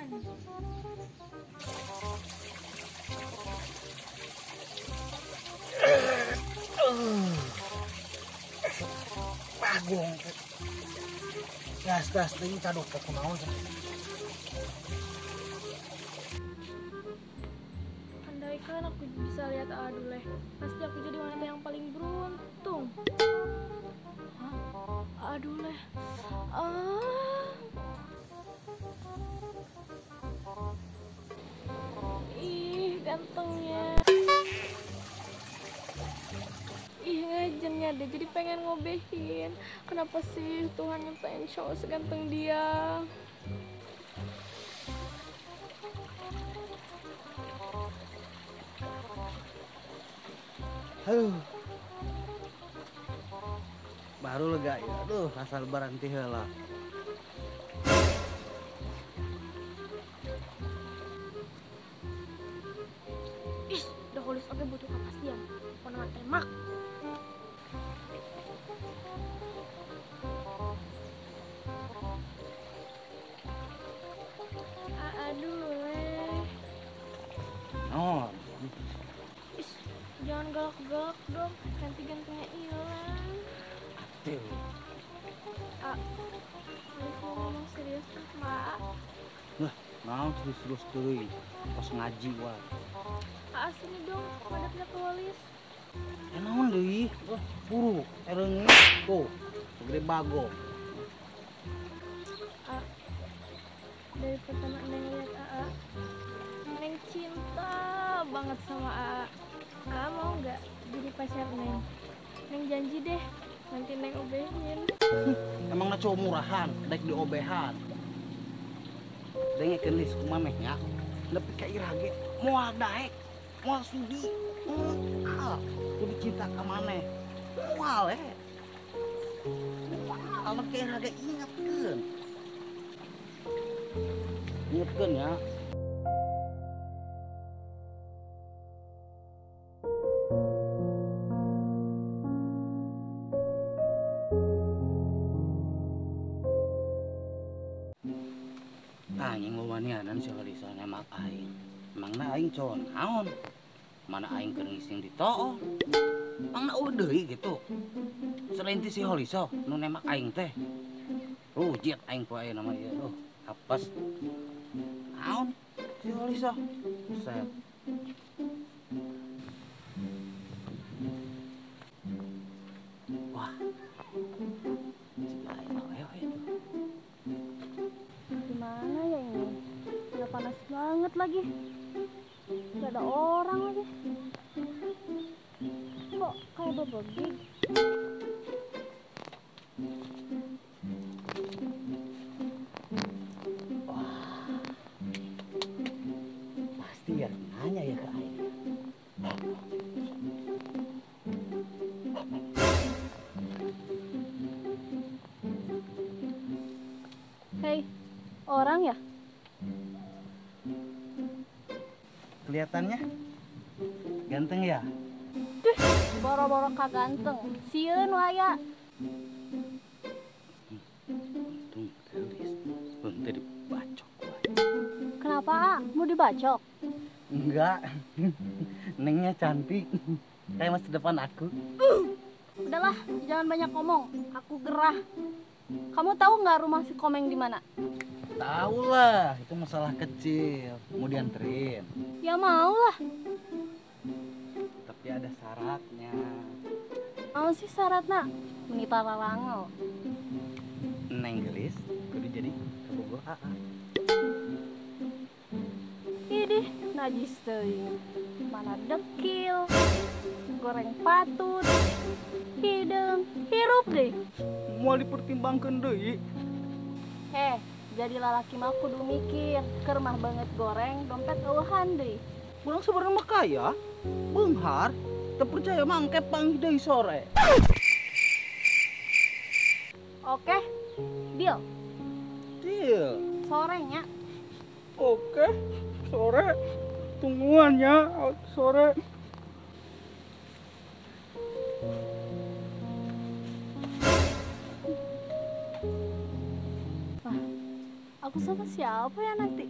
makan. Bagong. Gas ting cadok ke kunaon. Andaikan aku bisa lihat Aduleh, pasti aku jadi wanita yang paling beruntung. Hah? Aduleh. Ih, gantengnya. Ih, ngajennya deh, jadi pengen ngobehin. Kenapa sih Tuhan nyiptain cowok seganteng dia? Baru lega ya. Aduh, asal berhenti heula. Ih, dah holis oke butuh kepastian. Pernah tembak. Aduh, Oh, Ih, jangan galak-galak dong, ganti-gantinya hilang. tuh. Holis mau ngomong serius tuh sama A. Nah, naon terus teuing. Pas ngaji wae. Sini dong, madepnya ke Holis. Naon deui? Buru, ereungnya tuh. Gede bagong. Dari pertama Neng lihat AA, Neng cinta banget sama AA. AA mau nggak jadi pacar Neng? Neng janji deh, nanti Neng obehin. Emang na cowok murahan, daek diobehan. Denge kelis kumanehnya. Nepi ka irage moal daek, moal sudi. Kudu cinta ka maneh. Moal moal nepi ka irage ingetkeun. Ingetkeun ya. Anjing wawanianan si Halisa nemak aing. Emangna aing cowok naon? Mana aing keur ngising ditoo? Emangna deui gitu. Selain ti si Halisa nu nemak aing teh. Rujit aing ku aya nama ieu. Apes. Naon si Halisa? Set. Wah. Cik aing awewe tuh. Gimana ya ini? Udah panas banget lagi. Gak ada orang lagi. Kok kayak bebegik? Pasti ya nanya ya ke aing. Hei, orang ya? Kelihatannya ganteng ya? Duh, boro-boro kaganteng. Sieun waya. Untung gelis. Henteu dibacok wae. Kenapa, A? Mau dibacok? Enggak. Nengnya cantik. Kayak masa depan aku. Udahlah, jangan banyak ngomong. Aku gerah. Kamu tahu nggak rumah si Komeng di mana? Tahu lah, itu masalah kecil. Mau dianterin. Ya mau lah. Tapi ada syaratnya. Mau sih syaratnya? Menita lalangau. Neng gelis, kudu jadi kebogoh AA. Idih, najis teuing. Mana dekil, goreng patut, hidung, hirup deh. Mau dipertimbangkan deui. Jadi lalaki mah kudu mikir, keur mah banget goreng, dompet eueuhan deui. Kurang sebenarnya mah kaya, beunghar, teu percaya mah engke panggih deui sore. Oke, deal. Deal. Sorenya. Oke, sore. Tungguannya sore. Aku sama siapa ya nanti?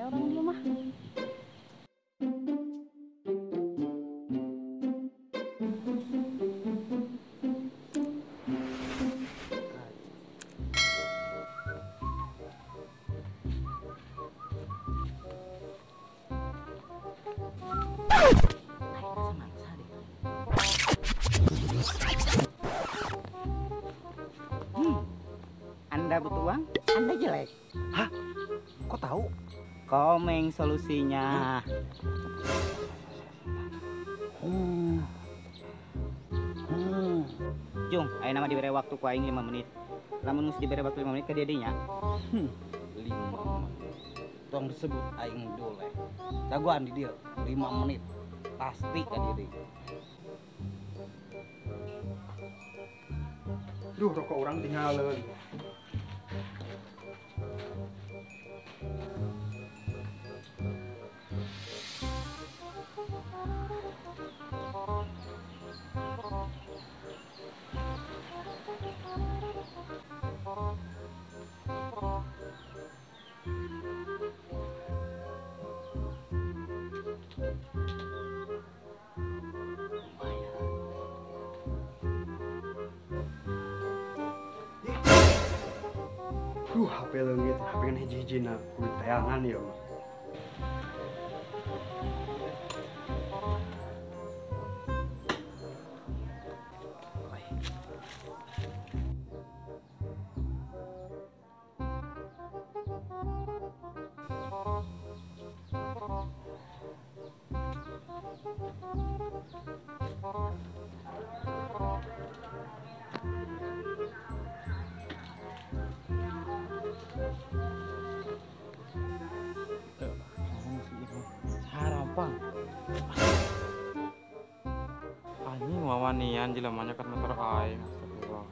orang dia mah. Anda butuh uang, Anda jelek. Hah? Kok tahu? Komeng solusinya. Jung, ayo nama diberi waktu ku aing 5 menit. Lamun mesti diberi waktu 5 menit ke dia dinya. 5 menit. Tong disebut aing doleh. Dagoan di dia 5 menit. Pasti ka dia deui. Duh, rokok orang tinggalan. HP leungit, HP kan hiji-hijina kulit tayangan ya. Harapan. Anjing wawanian jelemanya kan motor aing. Astagfirullah.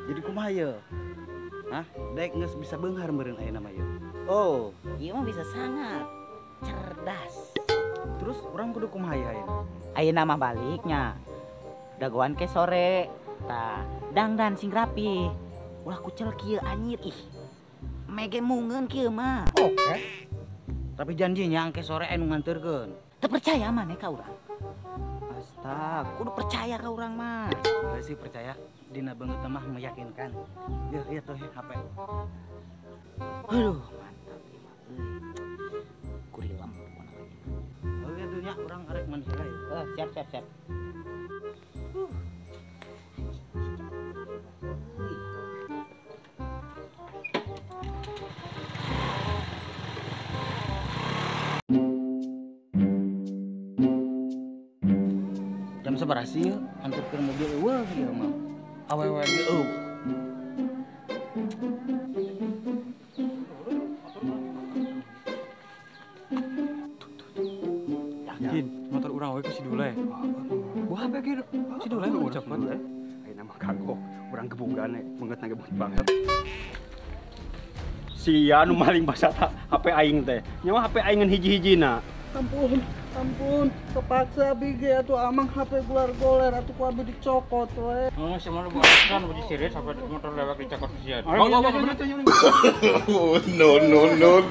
Jadi kumaha ye? Hah? Dek geus bisa beunghar meureun ayeuna mah ye. Oh, ieu mah bisa sangat cerdas. Terus urang kudu kumaha ye ayeuna? Ayeuna mah baliknya. Dagoan ke sore. Tah, dangdan sing rapi. Ulah kucel kieu anyir ih. Mege mungeun kieu mah. Oke. Tapi janjinya angke sore anu nganterkeun. Teu percaya maneh ka urang. Astag, kudu percaya ka urang mah. Saya sih percaya dina beungeut mah meyakinkan. Ya, iya tuh HP. Aduh, mantap ieu mah euy. Kurilem pokona lagi. Oh iya tuh nya urang arek manusia ya. Siap. Jam sabaraha sih anturkeun mobil eueuh ieu mah. Awewe ge eueuh. Yakin motor urang we ke si Dule. Buah HP ge. Si Dule nu cepet. Ayeuna mah kagok, urang kebugan beungeut na gebut banget. Sia nu maling basata HP aing teh. Nyawa HP aing hiji-hijina. Ampun, kepaksa bige atuh amang HP goler-goler atuh ku abi dicokot we. Oh, semua lu balasan baju sirit sampai motor lewat dicakot sian. Oh, Bawa bener. No.